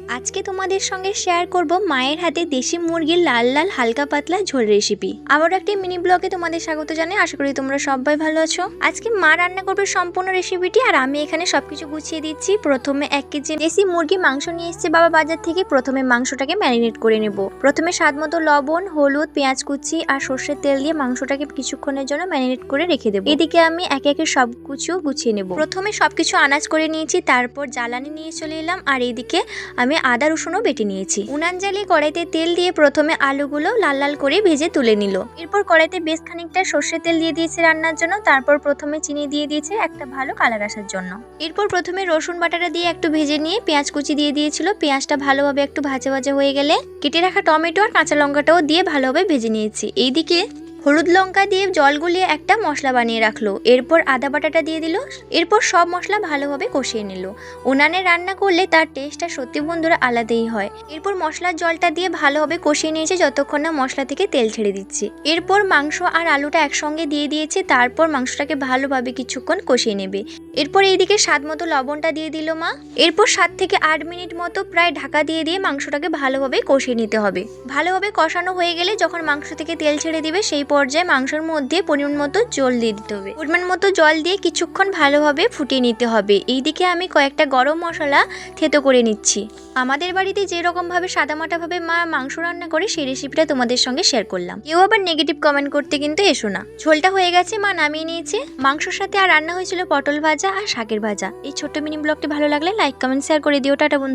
আজকে তোমাদের সঙ্গে শেয়ার করব মায়ের হাতে দেশি মুরগির লাল লাল হালকা পাতলা ঝোল রেসিপি। আবার একটি মিনি ব্লগে তোমাদের স্বাগত জানাই। আশা করি তোমরা সবাই ভালো আছো। আজকে মা রান্না করবে সম্পূর্ণ রেসিপিটি, আর আমি এখানে সবকিছু গুছিয়ে দিচ্ছি। প্রথমে 1 কেজি দেশি মুরগি মাংস নিয়ে এসেছে বাবা বাজার থেকে। প্রথমে মাংসটাকে ম্যারিনেট করে নেব। প্রথমে স্বাদ মতো লবণ, হলুদ, পেঁয়াজ কুচি আর সর্ষের তেল দিয়ে মাংসটাকে কিছুক্ষণের জন্য ম্যারিনেট করে রেখে দেবো। এদিকে আমি একে একে সব কিছু গুছিয়ে নেব। প্রথমে সবকিছু আনাজ করে নিয়েছি, তারপর জ্বালানি নিয়ে চলে এলাম। আর এইদিকে আমি আদা রসুনও বেটে নিয়েছি। উনান জ্বালিয়ে কড়াইতে তেল দিয়ে প্রথমে আলুগুলো লাল লাল করে ভেজে তুলে নিল। এরপর কড়াইতে বেশ খানিকটা সর্ষের তেল দিয়ে দিয়েছি রান্নার জন্য। তারপর প্রথমে চিনি দিয়ে দিয়েছে একটা ভালো কালার আসার জন্য। এরপর প্রথমে রসুন বাটাটা দিয়ে একটু ভেজে নিয়ে পেঁয়াজ কুচি দিয়ে দিয়েছিল। পেঁয়াজটা ভালোভাবে একটু ভাজা ভাজা হয়ে গেলে কেটে রাখা টমেটো আর কাঁচা লঙ্কাটাও দিয়ে ভালোভাবে ভেজে নিয়েছি। এইদিকে হলুদ লঙ্কা দিয়ে জল গুলিয়ে একটা মশলা বানিয়ে রাখলো। এরপর আদা বাটাটা দিয়ে দিল। এরপর সব মশলা ভালোভাবে কষিয়ে নিল। উনানে রান্না করলে তার টেস্টটা সত্যি বন্ধুরা আলাদাই হয়। এরপর মশলার জলটা দিয়ে ভালোভাবে কষিয়ে নিয়েছে যতক্ষণ না মশলা থেকে তেল ছেড়ে দিচ্ছে। এরপর মাংস আর আলুটা একসঙ্গে দিয়ে দিয়েছে। তারপর মাংসটাকে ভালোভাবে কিছুক্ষণ কষিয়ে নেবে। এরপর এইদিকে স্বাদ মতো লবণটা দিয়ে দিল মা। এরপর 7 থেকে 8 মিনিট মতো প্রায় ঢাকা দিয়ে দিয়ে মাংসটাকে ভালোভাবে কষিয়ে নিতে হবে। ভালোভাবে কষানো হয়ে গেলে যখন মাংস থেকে তেল ছেড়ে দিবে সেই পর্যায়ে মাংসের মধ্যে পরিমাণ মতো জল দিয়ে দিতে হবে। পরিমাণ মতো জল দিয়ে কিছুক্ষণ ভালোভাবে ফুটিয়ে নিতে হবে। এইদিকে আমি কয়েকটা গরম মশলা থেতো করে নিচ্ছি। আমাদের বাড়িতে যেরকম ভাবে সাদামাটা ভাবে মা মাংস রান্না করে সেই রেসিপিটা তোমাদের সঙ্গে শেয়ার করলাম। কেউ আবার নেগেটিভ কমেন্ট করতে কিন্তু এসো না। ঝোলটা হয়ে গেছে, মা নামিয়ে নিয়েছে। মাংসর সাথে আর রান্না হয়েছিল পটল ভাজা আর শাকের ভাজা। এই ছোট্ট মিনি ব্লগটি ভালো লাগলে লাইক কমেন্ট শেয়ার করে দিও। টাটা বন্ধু।